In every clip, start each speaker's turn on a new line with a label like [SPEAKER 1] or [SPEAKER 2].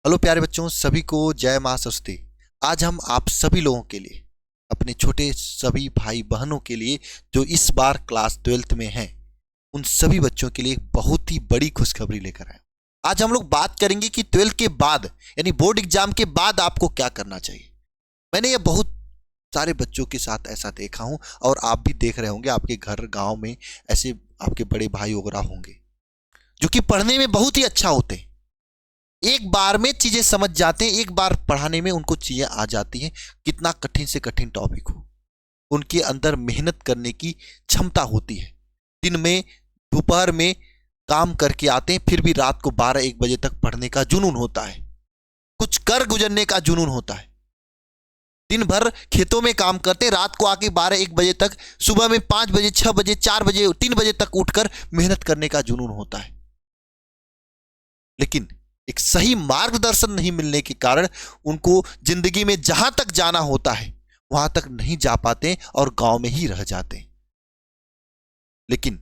[SPEAKER 1] Hello प्यारे बच्चों, सभी को जय मां सरस्वती। आज हम आप सभी लोगों के लिए, अपने छोटे सभी भाई बहनों के लिए जो इस बार क्लास 12th में हैं, उन सभी बच्चों के लिए एक बहुत ही बड़ी खुशखबरी लेकर आए। आज हम लोग बात करेंगे कि 12th के बाद यानी बोर्ड एग्जाम के बाद आपको क्या करना चाहिए। मैंने ये बहुत सारे बच्चों के साथ ऐसा देखा हूं और आप भी देख रहे होंगे, आपके घर गांव में ऐसे आपके बड़े भाई वगैरह होंगे जो कि पढ़ने में बहुत ही अच्छा होते हैं, एक बार में चीजें समझ जाते हैं, एक बार पढ़ाने में उनको चीजें आ जाती हैं। कितना कठिन से कठिन टॉपिक हो, उनके अंदर मेहनत करने की क्षमता होती है। दिन में दोपहर में काम करके आते हैं, फिर भी रात को 12-1 बजे तक पढ़ने का जुनून होता है, कुछ कर गुजरने का जुनून होता है। दिन भर खेतों में काम करते हैं, रात को आके 12-1 बजे तक, सुबह में 5 बजे 6 बजे 4 बजे 3 बजे तक उठकर मेहनत करने का जुनून होता है। लेकिन एक सही मार्गदर्शन नहीं मिलने के कारण उनको जिंदगी में जहां तक जाना होता है वहां तक नहीं जा पाते और गांव में ही रह जाते हैं। लेकिन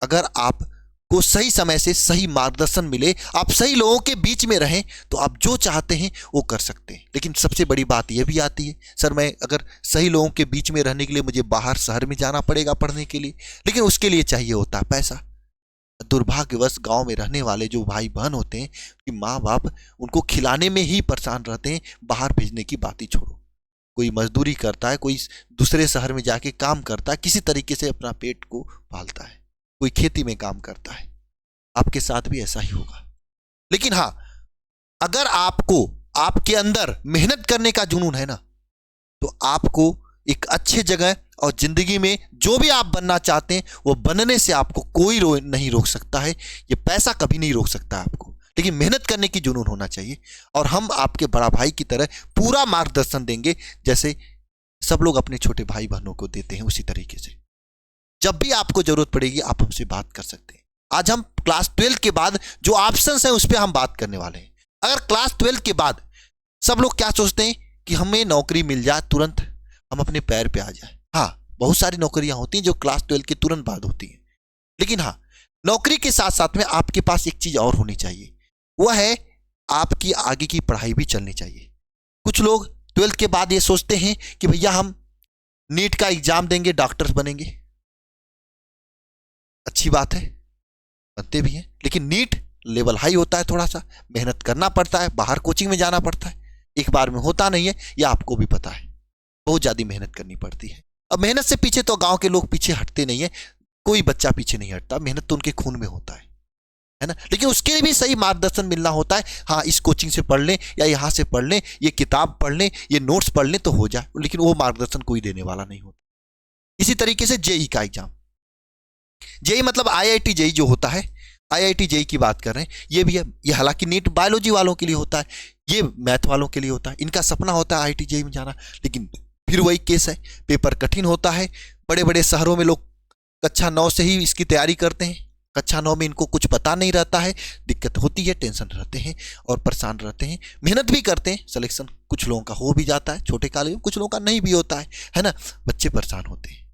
[SPEAKER 1] अगर आपको सही समय से सही मार्गदर्शन मिले, आप सही लोगों के बीच में रहें, तो आप जो चाहते हैं वो कर सकते हैं। लेकिन सबसे बड़ी बात यह भी आती है, सर मैं अगर सही लोगों के बीच में रहने के लिए मुझे बाहर शहर में जाना पड़ेगा पढ़ने के लिए, लेकिन उसके लिए चाहिए होता है पैसा। दुर्भाग्यवश गांव में रहने वाले जो भाई बहन होते हैं कि माँ बाप उनको खिलाने में ही परेशान रहते हैं, बाहर भेजने की बात ही छोड़ो। कोई मजदूरी करता है, कोई दूसरे शहर में जाके काम करता है, किसी तरीके से अपना पेट को पालता है, कोई खेती में काम करता है। आपके साथ भी ऐसा ही होगा। लेकिन हाँ, अगर आपको आपके अंदर मेहनत करने का जुनून है ना, तो आपको एक अच्छे जगह और जिंदगी में जो भी आप बनना चाहते हैं वो बनने से आपको कोई नहीं रोक सकता है। ये पैसा कभी नहीं रोक सकता आपको, लेकिन मेहनत करने की जुनून होना चाहिए। और हम आपके बड़ा भाई की तरह पूरा मार्गदर्शन देंगे, जैसे सब लोग अपने छोटे भाई बहनों को देते हैं, उसी तरीके से जब भी आपको जरूरत पड़ेगी आप हमसे बात कर सकते हैं। आज हम क्लास 12 के बाद जो ऑप्शंस हैं उस पर हम बात करने वाले हैं। अगर क्लास 12 के बाद सब लोग क्या सोचते हैं कि हमें नौकरी मिल जाए, तुरंत हम अपने पैर पे आ जाए। हाँ, बहुत सारी नौकरियां होती हैं जो क्लास 12 के तुरंत बाद होती हैं। लेकिन हाँ, नौकरी के साथ साथ में आपके पास एक चीज और होनी चाहिए, वह है आपकी आगे की पढ़ाई भी चलनी चाहिए। कुछ लोग 12th के बाद ये सोचते हैं कि भैया हम नीट का एग्जाम देंगे, डॉक्टर बनेंगे। अच्छी बात है, बनते भी हैं, लेकिन नीट लेवल हाई होता है, थोड़ा सा मेहनत करना पड़ता है, बाहर कोचिंग में जाना पड़ता है, एक बार में होता नहीं है, यह आपको भी पता है। बहुत ज्यादा मेहनत करनी पड़ती है। अब मेहनत से पीछे तो गांव के लोग पीछे हटते नहीं है, कोई बच्चा पीछे नहीं हटता, मेहनत तो उनके खून में होता है ना। लेकिन उसके लिए भी सही मार्गदर्शन मिलना होता है। हाँ, इस कोचिंग से पढ़ लें या यहाँ से पढ़ लें, ये किताब पढ़ लें, ये नोट्स पढ़ लें तो हो जाए, लेकिन वो मार्गदर्शन कोई देने वाला नहीं होता। इसी तरीके से जेई का एग्जाम, जेई मतलब IIT जेई जो होता है, IIT जेई की बात कर रहे हैं, ये भी है। ये हालांकि नीट बायोलॉजी वालों के लिए होता है, ये मैथ वालों के लिए होता है, इनका सपना होता है IIT जेई में जाना। लेकिन फिर वही केस है, पेपर कठिन होता है। बड़े बड़े शहरों में लोग कक्षा 9 से ही इसकी तैयारी करते हैं, कक्षा 9 में इनको कुछ पता नहीं रहता है, दिक्कत होती है, टेंशन रहते हैं और परेशान रहते हैं। मेहनत भी करते हैं, सिलेक्शन कुछ लोगों का हो भी जाता है छोटे कॉलेज में, कुछ लोगों का नहीं भी होता है ना। बच्चे परेशान होते हैं।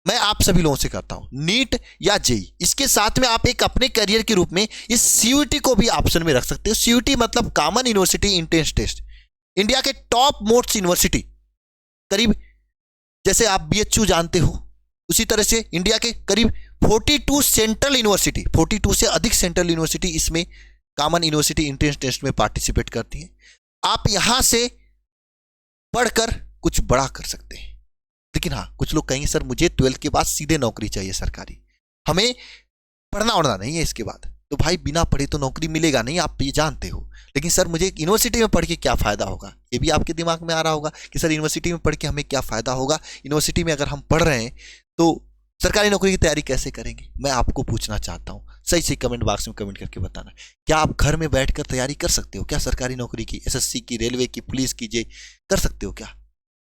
[SPEAKER 1] मैं आप सभी लोगों से कहता हूं, नीट या जेई, इसके साथ में आप एक अपने करियर के रूप में इस CUET को भी ऑप्शन में रख सकते हो। CUET मतलब common university entrance test, India के टॉप मोस्ट यूनिवर्सिटी, करीब जैसे आप BHU जानते हो, उसी तरह से इंडिया के करीब 42 सेंट्रल यूनिवर्सिटी, 42 से अधिक सेंट्रल यूनिवर्सिटी इसमें कॉमन यूनिवर्सिटी एंट्रेंस टेस्ट में पार्टिसिपेट करती है। आप यहां से पढ़कर कुछ बड़ा कर सकते हैं। लेकिन हाँ, कुछ लोग कहेंगे सर मुझे 12th के बाद सीधे नौकरी चाहिए सरकारी, हमें पढ़ना उड़ना नहीं है इसके बाद। तो भाई बिना पढ़े तो नौकरी मिलेगा नहीं, आप ये जानते हो। लेकिन सर मुझे यूनिवर्सिटी में पढ़ के क्या फ़ायदा होगा, ये भी आपके दिमाग में आ रहा होगा कि सर यूनिवर्सिटी में पढ़ के हमें क्या फ़ायदा होगा। यूनिवर्सिटी में अगर हम पढ़ रहे हैं तो सरकारी नौकरी की तैयारी कैसे करेंगे। मैं आपको पूछना चाहता हूँ, सही सही कमेंट बॉक्स में कमेंट करके बताना, क्या आप घर में बैठ कर तैयारी कर सकते हो क्या सरकारी नौकरी की, SSC की, रेलवे की, पुलिस की, जे कर सकते हो क्या?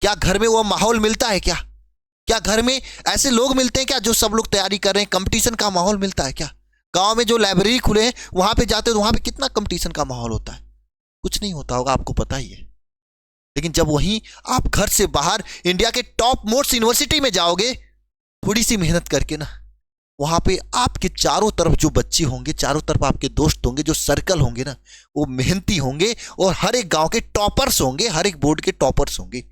[SPEAKER 1] क्या घर में वो माहौल मिलता है क्या? क्या घर में ऐसे लोग मिलते हैं क्या जो सब लोग तैयारी कर रहे हैं? कंपटीशन का माहौल मिलता है क्या? गांव में जो लाइब्रेरी खुले हैं वहां पे जाते हो तो वहां पे कितना कंपटीशन का माहौल होता है? कुछ नहीं होता होगा, आपको पता ही है। लेकिन जब वहीं आप घर से बाहर इंडिया के टॉप मोस्ट यूनिवर्सिटी में जाओगे, थोड़ी सी मेहनत करके ना, वहां पे आपके चारों तरफ जो बच्चे होंगे, चारों तरफ आपके दोस्त होंगे, जो सर्कल होंगे ना, वो मेहनती होंगे और हर एक गांव के टॉपर्स होंगे, हर एक बोर्ड के टॉपर्स होंगे,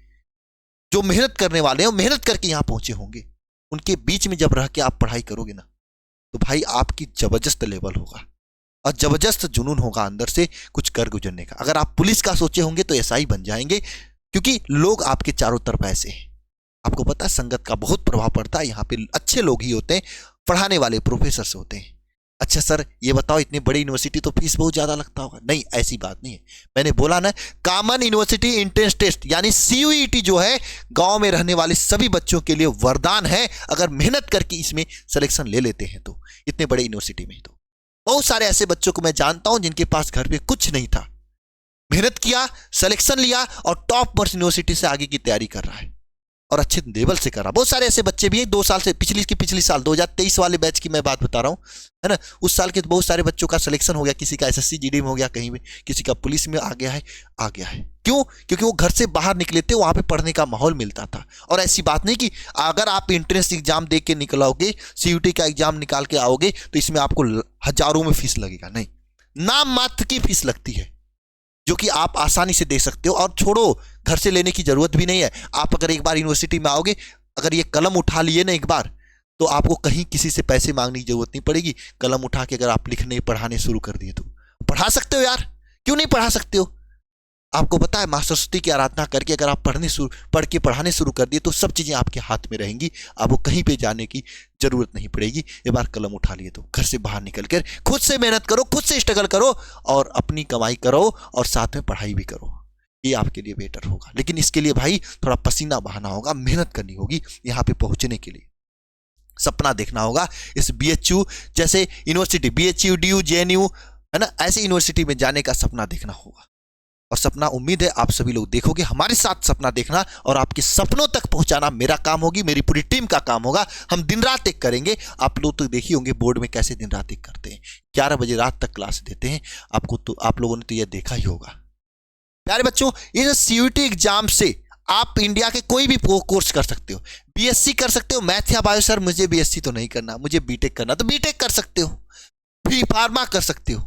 [SPEAKER 1] जो मेहनत करने वाले हैं, मेहनत करके यहां पहुंचे होंगे। उनके बीच में जब रह के आप पढ़ाई करोगे ना, तो भाई आपकी जबरदस्त लेवल होगा और जबरदस्त जुनून होगा अंदर से कुछ कर गुजरने का। अगर आप पुलिस का सोचे होंगे तो एसआई बन जाएंगे, क्योंकि लोग आपके चारों तरफ ऐसे हैं। आपको पता है संगत का बहुत प्रभाव पड़ता है। यहाँ पे अच्छे लोग ही होते हैं, पढ़ाने वाले प्रोफेसर होते हैं। अच्छा सर ये बताओ, इतनी बड़ी यूनिवर्सिटी तो फीस बहुत ज्यादा लगता होगा। नहीं, ऐसी बात नहीं है। मैंने बोला ना, कॉमन यूनिवर्सिटी एंट्रेंस टेस्ट यानी सीयूईटी जो है, गांव में रहने वाले सभी बच्चों के लिए वरदान है। अगर मेहनत करके इसमें सिलेक्शन ले लेते हैं तो, इतने बड़े यूनिवर्सिटी में। तो बहुत सारे ऐसे बच्चों को मैं जानता हूं जिनके पास घर पे कुछ नहीं था, मेहनत किया, सिलेक्शन लिया और टॉप मोस्ट यूनिवर्सिटी से आगे की तैयारी कर रहा है और अच्छे लेवल से कर रहा। बहुत सारे ऐसे बच्चे भी हैं, 2 साल से, पिछली साल 2023 वाले बैच की मैं बात बता रहा हूं, है ना। उस साल के बहुत सारे बच्चों का सिलेक्शन हो गया, किसी का एसएससी जीडी में हो गया, कहीं में किसी का पुलिस में आ गया है। क्यों? क्योंकि वो घर से बाहर निकले थे, वहां पे पढ़ने का माहौल मिलता था। और ऐसी बात नहीं कि अगर आप एंट्रेंस एग्जाम दे के निकलोगे, सीयूटी का एग्जाम निकाल के आओगे तो इसमें आपको हजारों में फीस लगेगा। नहीं, नाम मात्र की फीस लगती है, जो कि आप आसानी से दे सकते हो। और छोड़ो, घर से लेने की जरूरत भी नहीं है। आप अगर एक बार यूनिवर्सिटी में आओगे, अगर ये कलम उठा लिए ना एक बार, तो आपको कहीं किसी से पैसे मांगने की जरूरत नहीं पड़ेगी। कलम उठा के अगर आप लिखने पढ़ाने शुरू कर दिए तो पढ़ा सकते हो यार, क्यों नहीं पढ़ा सकते हो। आपको पता है, माँ सरस्वती की आराधना करके अगर आप पढ़ के पढ़ाने शुरू कर दिए तो सब चीजें आपके हाथ में रहेंगी, आपको कहीं पे जाने की जरूरत नहीं पड़ेगी। एक बार कलम उठा लिए तो घर से बाहर निकल कर खुद से मेहनत करो, खुद से स्ट्रगल करो और अपनी कमाई करो और साथ में पढ़ाई भी करो, ये आपके लिए बेटर होगा। लेकिन इसके लिए भाई थोड़ा पसीना बहाना होगा, मेहनत करनी होगी। यहाँ पे पहुंचने के लिए सपना देखना होगा। इस बीएचयू जैसे यूनिवर्सिटी, बीएचयू, डीयू, जेएनयू, है ना, ऐसे यूनिवर्सिटी में जाने का सपना देखना होगा। और सपना उम्मीद है आप सभी लोग देखोगे। हमारे साथ सपना देखना और आपके सपनों तक पहुंचाना मेरा काम होगी, मेरी पूरी टीम का काम होगा। हम दिन रात एक करेंगे। आप लोग तो देखी होंगे बोर्ड में कैसे दिन रात एक करते हैं, 11 बजे रात तक क्लास देते हैं। आपको तो, आप लोगों ने तो यह देखा ही होगा। प्यारे बच्चों, इस सीयूटी एग्जाम से आप इंडिया के कोई भी कोर्स कर सकते हो। बीएससी कर सकते हो, मैथ या बायो। सर मुझे बीएससी तो नहीं करना, मुझे बीटेक करना, तो बीटेक कर सकते हो। बी फार्मा कर सकते हो,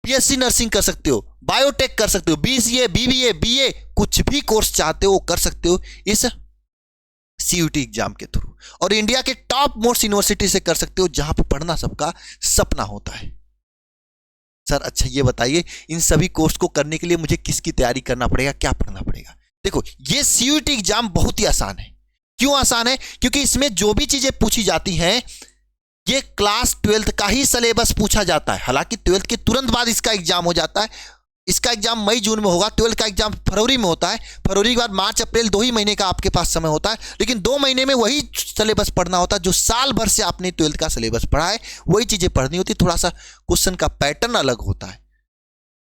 [SPEAKER 1] बीएससी नर्सिंग कर सकते हो, बायोटेक कर सकते हो, बीसीए, बीबीए, बीए, कुछ भी कोर्स चाहते हो कर सकते हो इस सीयूटी एग्जाम के थ्रू। और इंडिया के टॉप मोस्ट यूनिवर्सिटी से कर सकते हो, जहां पे पढ़ना सबका सपना होता है। सर अच्छा ये बताइए, इन सभी कोर्स को करने के लिए मुझे किसकी तैयारी करना पड़ेगा, क्या पढ़ना पड़ेगा। देखो, ये सीयूटी एग्जाम बहुत ही आसान है। क्यों आसान है? क्योंकि इसमें जो भी चीजें पूछी जाती हैं, ये क्लास 12th का ही सिलेबस पूछा जाता है। हालांकि 12th के तुरंत बाद इसका एग्जाम हो जाता है। इसका एग्जाम मई जून में होगा, 12th का एग्जाम फरवरी में होता है। फरवरी के बाद मार्च अप्रैल 2 ही महीने का आपके पास समय होता है। लेकिन 2 महीने में वही सिलेबस पढ़ना होता है जो साल भर से आपने 12th का सिलेबस पढ़ा है, वही चीजें पढ़नी होती। थोड़ा सा क्वेश्चन का पैटर्न अलग होता है,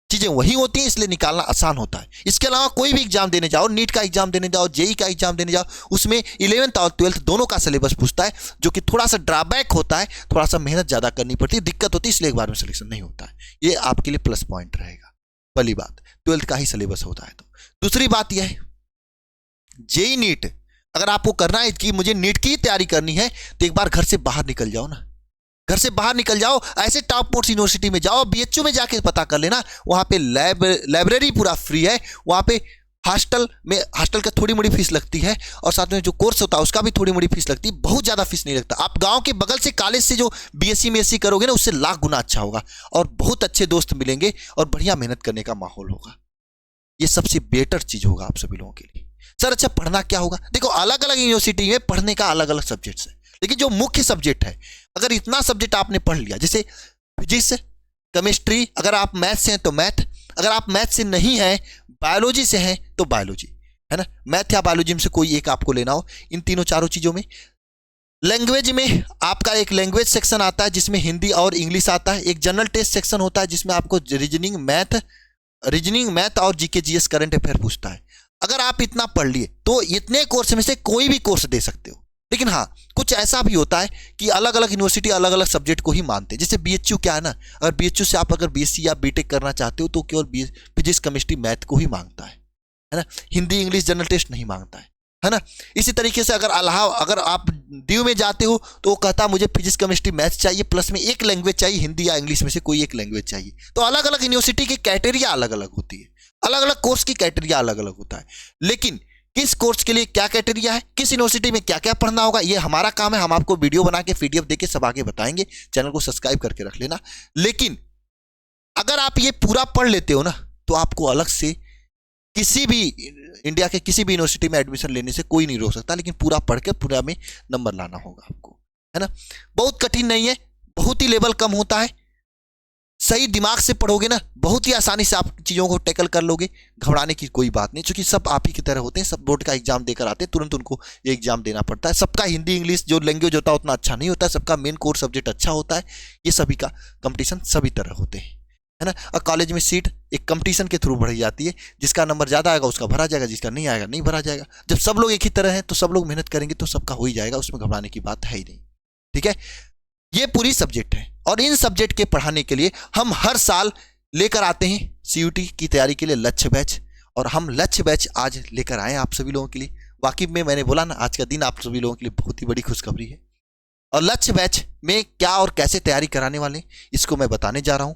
[SPEAKER 1] चीजें वही होती हैं, इसलिए निकालना आसान होता है। इसके अलावा कोई भी एग्जाम देने जाओ, नीट का एग्जाम देने जाओ, जेई का एग्जाम देने जाओ, उसमें 11th और 12th दोनों का सिलेबस पूछता है, जो कि थोड़ा सा ड्रॉबैक होता है। थोड़ा सा मेहनत ज्यादा करनी पड़ती है, दिक्कत होती है, इसलिए एक बार में सिलेक्शन नहीं होता है। ये आपके लिए प्लस पॉइंट रहेगा। पहली बात, 12th का ही सिलेबस होता है। तो दूसरी बात यह है, जेई नीट अगर आपको करना है कि मुझे नीट की तैयारी करनी है, तो एक बार घर से बाहर निकल जाओ ना, घर से बाहर निकल जाओ, ऐसे टॉप मोस्ट यूनिवर्सिटी में जाओ, बीएचयू में जाके पता कर लेना। वहां पे लाइब्रेरी पूरा फ्री है। वहां पे हॉस्टल का थोड़ी मोड़ी फीस लगती है, और साथ में जो कोर्स होता है उसका भी थोड़ी मोड़ी फीस लगती है। बहुत ज्यादा फीस नहीं लगता। आप गांव के बगल से कॉलेज से जो बीएससी में एससी करोगे ना, उससे लाख गुना अच्छा होगा और बहुत अच्छे दोस्त मिलेंगे और बढ़िया मेहनत करने का माहौल होगा। ये सबसे बेटर चीज होगा आप सभी लोगों के लिए। सर अच्छा पढ़ना क्या होगा? देखो, अलग अलग यूनिवर्सिटी में पढ़ने का अलग अलग सब्जेक्ट है, लेकिन जो मुख्य सब्जेक्ट है, अगर इतना सब्जेक्ट आपने पढ़ लिया, जैसे फिजिक्स, केमिस्ट्री, अगर आप मैथ से हैं तो मैथ, अगर आप मैथ से नहीं हैं, बायोलॉजी से हैं तो बायोलॉजी, है ना। मैथ या बायोलॉजी में से कोई एक आपको लेना हो। इन तीनों चारों चीजों में लैंग्वेज में आपका एक लैंग्वेज सेक्शन आता है जिसमें हिंदी और इंग्लिश आता है। एक जनरल टेस्ट सेक्शन होता है जिसमें आपको रीजनिंग, मैथ और जीके जीएस करंट अफेयर पूछता है। अगर आप इतना पढ़ लिए तो इतने कोर्स में से कोई भी कोर्स दे सकते हो। लेकिन हाँ, कुछ ऐसा भी होता है कि अलग अलग यूनिवर्सिटी अलग अलग सब्जेक्ट को ही मानते हैं। जैसे बीएचयू क्या है ना, अगर बीएचयू से आप अगर बीएससी या बीटेक करना चाहते हो तो केवल फिजिक्स, केमिस्ट्री, मैथ को ही मांगता है ना। हिंदी, इंग्लिश, जनरल टेस्ट नहीं मांगता है। है ना। इसी तरीके से अगर आप ड्यू में जाते हो तो वो कहता है मुझे फिजिक्स केमिस्ट्री मैथ्स चाहिए, प्लस में एक लैंग्वेज चाहिए, हिंदी या इंग्लिश में से कोई एक लैंग्वेज चाहिए। तो अलग अलग यूनिवर्सिटी की क्राइटेरिया अलग अलग होती है, अलग अलग कोर्स की क्राइटेरिया अलग अलग होता है। लेकिन किस कोर्स के लिए क्या क्राइटेरिया है, किस यूनिवर्सिटी में क्या क्या पढ़ना होगा, ये हमारा काम है। हम आपको वीडियो बना के PDF देके सब आगे बताएंगे। चैनल को सब्सक्राइब करके रख लेना। लेकिन अगर आप ये पूरा पढ़ लेते हो ना, तो आपको अलग से किसी भी इंडिया के किसी भी यूनिवर्सिटी में एडमिशन लेने से कोई नहीं रोक सकता। लेकिन पूरा पढ़ के पूरा में नंबर लाना होगा आपको, है ना। बहुत कठिन नहीं है, बहुत ही लेवल कम होता है। सही दिमाग से पढ़ोगे ना, बहुत ही आसानी से आप चीज़ों को टैकल कर लोगे। घबराने की कोई बात नहीं, क्योंकि सब आप ही की तरह होते हैं। सब बोर्ड का एग्जाम देकर आते हैं, तुरंत उनको ये एग्जाम देना पड़ता है। सबका हिंदी इंग्लिश जो लैंग्वेज होता है उतना अच्छा नहीं होता है, सबका मेन कोर सब्जेक्ट अच्छा होता है। ये सभी का कंपटीशन सभी तरह होते हैं, है ना। और कॉलेज में सीट एक कंपटीशन के थ्रू बढ़ी जाती है। जिसका नंबर ज़्यादा आएगा उसका भरा जाएगा, जिसका नहीं आएगा नहीं भरा जाएगा। जब सब लोग एक ही तरह हैं तो सब लोग मेहनत करेंगे तो सबका हो ही जाएगा, उसमें घबराने की बात है ही नहीं, ठीक है। ये पूरी सब्जेक्ट है, और इन सब्जेक्ट के पढ़ाने के लिए हम हर साल लेकर आते हैं CUT की तैयारी के लिए लक्ष्य बैच। और हम लक्ष्य बैच आज लेकर आए आप सभी लोगों के लिए। वाकई में मैंने बोला ना, आज का दिन आप सभी लोगों के लिए बहुत ही बड़ी खुशखबरी है। और लक्ष्य बैच में क्या और कैसे तैयारी कराने वाले इसको मैं बताने जा रहा हूं।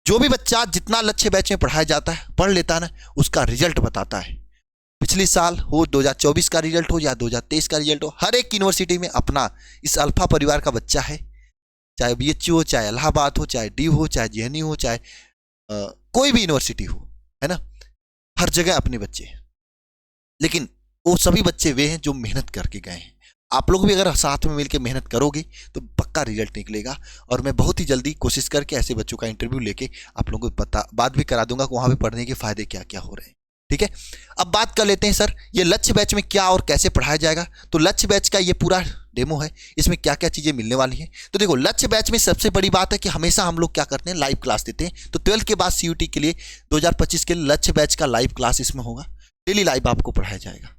[SPEAKER 1] जो भी बच्चा जितना लक्ष्य बैच में पढ़ाया जाता है पढ़ लेता है ना, उसका रिजल्ट बताता है। पिछले साल हो 2024 का रिजल्ट हो या 2023 का रिजल्ट हो, हर एक यूनिवर्सिटी में अपना इस अल्फा परिवार का बच्चा है। चाहे BHU हो, चाहे इलाहाबाद हो, चाहे DU हो, चाहे JNU हो, चाहे कोई भी यूनिवर्सिटी हो, है ना। हर जगह अपने बच्चे हैं। लेकिन वो सभी बच्चे वे हैं जो मेहनत करके गए हैं। आप लोग भी अगर साथ में मिलकर मेहनत करोगे तो पक्का रिजल्ट निकलेगा। और मैं बहुत ही जल्दी कोशिश करके ऐसे बच्चों का इंटरव्यू लेके आप लोगों को बात भी करा दूंगा कि वहाँ पे पढ़ने के फायदे क्या क्या हो रहे हैं, ठीक है। अब बात कर लेते हैं सर, ये लक्ष्य बैच में क्या और कैसे पढ़ाया जाएगा। तो लक्ष्य बैच का ये पूरा डेमो है, इसमें क्या क्या चीज़ें मिलने वाली हैं। तो देखो, लक्ष्य बैच में सबसे बड़ी बात है कि हमेशा हम लोग क्या करते हैं, लाइव क्लास देते हैं। तो 12th के बाद CUT के लिए 2025 के लिए लक्ष्य बैच का लाइव क्लास इसमें होगा। डेली लाइव आपको पढ़ाया जाएगा,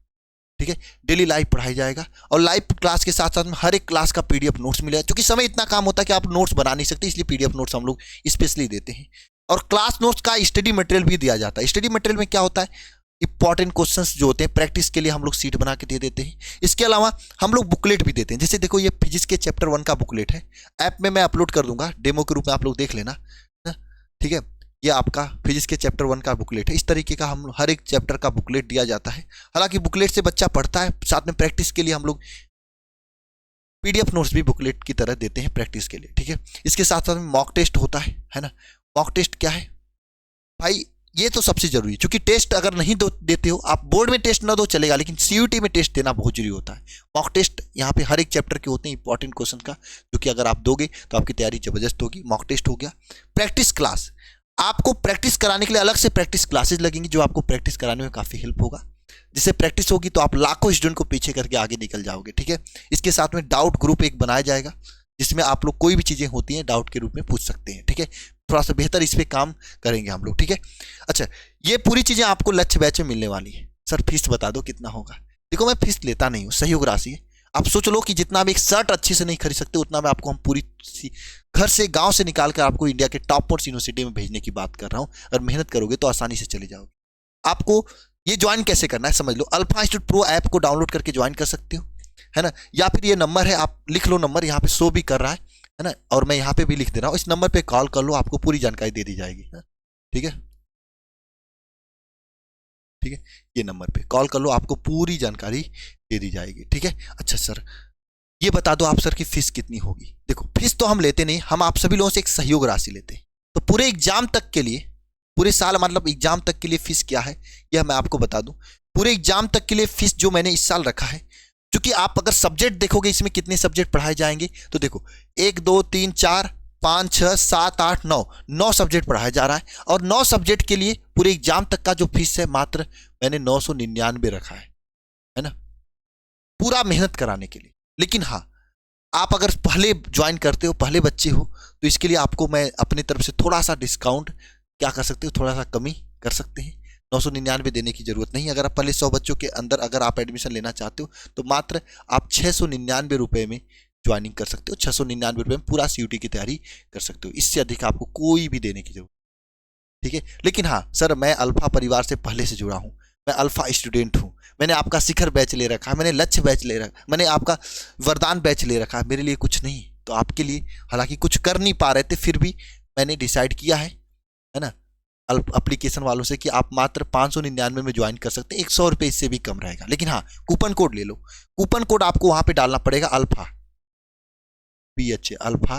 [SPEAKER 1] ठीक है। डेली लाइव पढ़ाया जाएगा। और लाइव क्लास के साथ साथ में हर एक क्लास का PDF नोट्स मिलेगा। क्योंकि समय इतना काम होता है कि आप नोट्स बना नहीं सकते, इसलिए PDF नोट्स हम लोग स्पेशली देते हैं। और क्लास नोट्स का स्टडी मटेरियल भी दिया जाता है। स्टडी मटेरियल में क्या होता है, इंपॉर्टेंट क्वेश्चंस जो होते हैं प्रैक्टिस के लिए हम लोग सीट बना के दे देते हैं। इसके अलावा हम लोग बुकलेट भी देते हैं। जैसे देखो, ये फिजिक्स के चैप्टर 1 का बुकलेट है, ऐप में मैं अपलोड कर दूंगा, डेमो के रूप में आप लोग देख लेना, ठीक है। ये आपका फिजिक्स के चैप्टर 1 का बुकलेट है। इस तरीके का हम हर एक चैप्टर का बुकलेट दिया जाता है। हालांकि बुकलेट से बच्चा पढ़ता है, साथ में प्रैक्टिस के लिए हम लोग PDF नोट्स भी बुकलेट की तरह देते हैं प्रैक्टिस के लिए, ठीक है। इसके साथ साथ में मॉक टेस्ट होता है ना। मॉक टेस्ट क्या है भाई, ये तो सबसे जरूरी है। क्योंकि टेस्ट अगर नहीं देते हो आप, बोर्ड में टेस्ट ना दो चलेगा, लेकिन CUT में टेस्ट देना बहुत जरूरी होता है। मॉक टेस्ट यहाँ पे हर एक चैप्टर के होते हैं इंपॉर्टेंट क्वेश्चन का, जो कि अगर आप दोगे तो आपकी तैयारी जबरदस्त होगी। मॉक टेस्ट हो गया। प्रैक्टिस क्लास, आपको प्रैक्टिस कराने के लिए अलग से प्रैक्टिस क्लासेज लगेंगी, जो आपको प्रैक्टिस कराने में काफ़ी हेल्प होगा। जिससे प्रैक्टिस होगी तो आप लाखों स्टूडेंट को पीछे करके आगे निकल जाओगे, ठीक है। इसके साथ में डाउट ग्रुप एक बनाया जाएगा, जिसमें आप लोग कोई भी चीज़ें होती हैं डाउट के रूप में पूछ सकते हैं, ठीक है। थोड़ा सा बेहतर इस पर काम करेंगे हम लोग, ठीक है। अच्छा, ये पूरी चीज़ें आपको लक्ष्य बैच में मिलने वाली है। सर फीस बता दो कितना होगा। देखो, मैं फीस लेता नहीं हूँ, सहयोग राशि है। आप सोच लो कि जितना आप एक शर्ट अच्छे से नहीं खरीद सकते, उतना मैं आपको हम पूरी घर से गांव से निकाल कर आपको इंडिया के टॉप मोस्ट यूनिवर्सिटी में भेजने की बात कर रहा हूँ। अगर मेहनत करोगे तो आसानी से चले जाओगे। आपको ये ज्वाइन कैसे करना है समझ लो। अल्फा इंस्टीट्यूट प्रो ऐप को डाउनलोड करके ज्वाइन कर सकते हो, है ना। या फिर ये नंबर है, आप लिख लो, नंबर यहाँ पे शो भी कर रहा है ना। और मैं यहाँ पे भी लिख दे रहा हूँ, इस नंबर पे कॉल कर लो, आपको पूरी जानकारी दे दी जाएगी, ठीक है। ठीक है, ये नंबर पे कॉल कर लो, आपको पूरी जानकारी दे दी जाएगी, ठीक है। अच्छा सर, ये बता दो आप सर की फीस कितनी होगी। देखो, फीस तो हम लेते नहीं, हम आप सभी लोगों से एक सहयोग राशि लेते हैं। तो पूरे एग्जाम तक के लिए, पूरे साल मतलब एग्जाम तक के लिए फीस क्या है यह मैं आपको बता दूं। पूरे एग्जाम तक के लिए फीस जो मैंने इस साल रखा है, क्योंकि आप अगर सब्जेक्ट देखोगे इसमें कितने सब्जेक्ट पढ़ाए जाएंगे, तो देखो 1 2 3 4 5 6 7 8 9 सब्जेक्ट पढ़ाया जा रहा है। और 9 सब्जेक्ट के लिए पूरे एग्जाम तक का जो फीस है मात्र मैंने 999 रखा है ना, पूरा मेहनत कराने के लिए। लेकिन हाँ, आप अगर पहले ज्वाइन करते हो, पहले बच्चे हो, तो इसके लिए आपको मैं अपनी तरफ से थोड़ा सा डिस्काउंट क्या कर सकते हो, थोड़ा सा कमी कर सकते हैं। 999 देने की जरूरत नहीं। अगर आप पहले 100 बच्चों के अंदर अगर आप एडमिशन लेना चाहते हो तो मात्र आप 699 रुपये में ज्वाइनिंग कर सकते हो। 699 रुपये में पूरा CUT की तैयारी कर सकते हो। इससे अधिक आपको कोई भी देने की जरूरत, ठीक है। लेकिन हाँ सर, मैं अल्फा परिवार से पहले से जुड़ा हूँ, मैं अल्फा स्टूडेंट हूँ, मैंने आपका शिखर बैच ले रखा है, मैंने लक्ष्य बैच ले रखा, मैंने आपका वरदान बैच ले रखा है, मेरे लिए कुछ नहीं। तो आपके लिए हालांकि कुछ कर नहीं पा रहे थे, फिर भी मैंने डिसाइड किया है ना, एप्लीकेशन वालों से कि आप मात्र 599 में ज्वाइन कर सकते हैं, 100 रुपये इससे भी कम रहेगा। लेकिन हाँ, कूपन कोड ले लो। कूपन कोड आपको वहां पे डालना पड़ेगा अल्फा PH अल्फा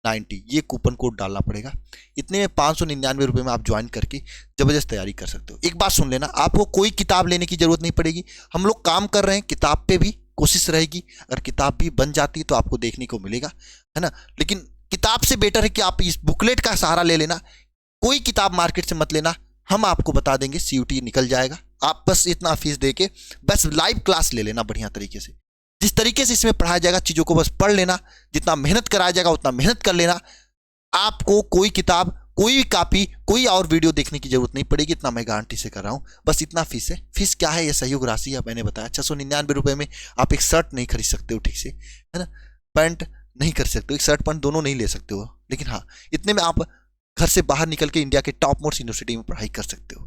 [SPEAKER 1] 90, ये कूपन कोड डालना पड़ेगा। इतने में 599 रुपये में आप ज्वाइन करके जबरदस्त तैयारी कर सकते हो। एक बात सुन लेना, आपको कोई किताब लेने की जरूरत नहीं पड़ेगी। हम लोग काम कर रहे हैं, किताब पे भी कोशिश रहेगी, अगर किताब भी बन जाती है तो आपको देखने को मिलेगा, है ना। लेकिन किताब से बेटर है कि आप इस बुकलेट का सहारा ले लेना। कोई किताब मार्केट से मत लेना, हम आपको बता देंगे, CUT निकल जाएगा। आप बस इतना फीस दे के बस लाइव क्लास ले लेना बढ़िया तरीके से। जिस तरीके से इसमें पढ़ाया जाएगा चीजों को बस पढ़ लेना, जितना मेहनत कराया जाएगा उतना मेहनत कर लेना। आपको कोई किताब, कोई कॉपी, कोई और वीडियो देखने की जरूरत नहीं पड़ेगी, इतना मैं गारंटी से कर रहा हूं। बस इतना फीस है। फीस क्या है? ये सहयोग राशि है, मैंने बताया 699 रुपए में आप एक शर्ट नहीं खरीद सकते हो ठीक से, है ना, पैंट नहीं कर सकते हो, एक शर्ट पैंट दोनों नहीं ले सकते हो। लेकिन हाँ, इतने में आप घर से बाहर निकल के इंडिया के टॉप मोस्ट यूनिवर्सिटी में पढ़ाई कर सकते हो,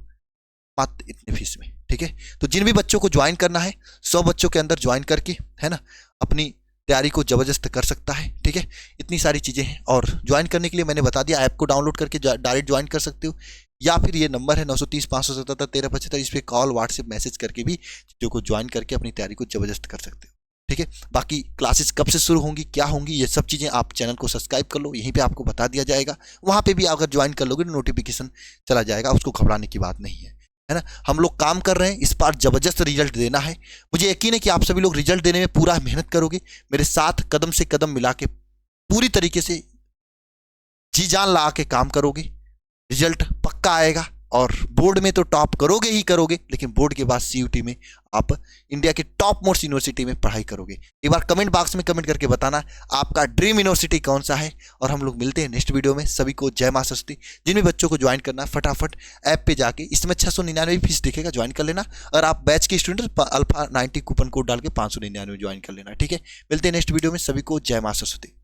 [SPEAKER 1] मात्र इतने फीस में, ठीक है। तो जिन भी बच्चों को ज्वाइन करना है, 100 बच्चों के अंदर ज्वाइन करके, है ना, अपनी तैयारी को जबरदस्त कर सकता है, ठीक है। इतनी सारी चीजें हैं। और ज्वाइन करने के लिए मैंने बता दिया, ऐप को डाउनलोड करके डायरेक्ट ज्वाइन कर सकते हो, या फिर ये नंबर है 930 577 1375, इस पर कॉल व्हाट्सएप मैसेज करके भी चीजों को ज्वाइन करके अपनी तैयारी को जबरदस्त कर सकते हो, ठीक है। बाकी क्लासेस कब से शुरू होंगी, क्या होंगी, ये सब चीज़ें आप चैनल को सब्सक्राइब कर लो, यहीं पे आपको बता दिया जाएगा। वहाँ पे भी अगर ज्वाइन कर लोगे तो नोटिफिकेशन चला जाएगा, उसको घबराने की बात नहीं है ना। हम लोग काम कर रहे हैं, इस बार जबरदस्त रिजल्ट देना है। मुझे यकीन है कि आप सभी लोग रिजल्ट देने में पूरा मेहनत करोगे, मेरे साथ कदम से कदम मिला के पूरी तरीके से जी जान लगा के काम करोगे, रिजल्ट पक्का आएगा। और बोर्ड में तो टॉप करोगे ही करोगे, लेकिन बोर्ड के बाद CUT में आप इंडिया के टॉप मोस्ट यूनिवर्सिटी में पढ़ाई करोगे। एक बार कमेंट बॉक्स में कमेंट करके बताना आपका ड्रीम यूनिवर्सिटी कौन सा है। और हम लोग मिलते हैं नेक्स्ट वीडियो में। सभी को जय मां सरस्वती। जिन भी बच्चों को ज्वाइन करना है फटाफट ऐप पे जाके, इसमें 699 फीस दिखेगा, ज्वाइन कर लेना। और आप बैच के स्टूडेंट अल्फा 90 कूपन कोड डाल के 599 ज्वाइन कर लेना, ठीक है। मिलते हैं नेक्स्ट वीडियो में। सभी को जय मां सरस्वती।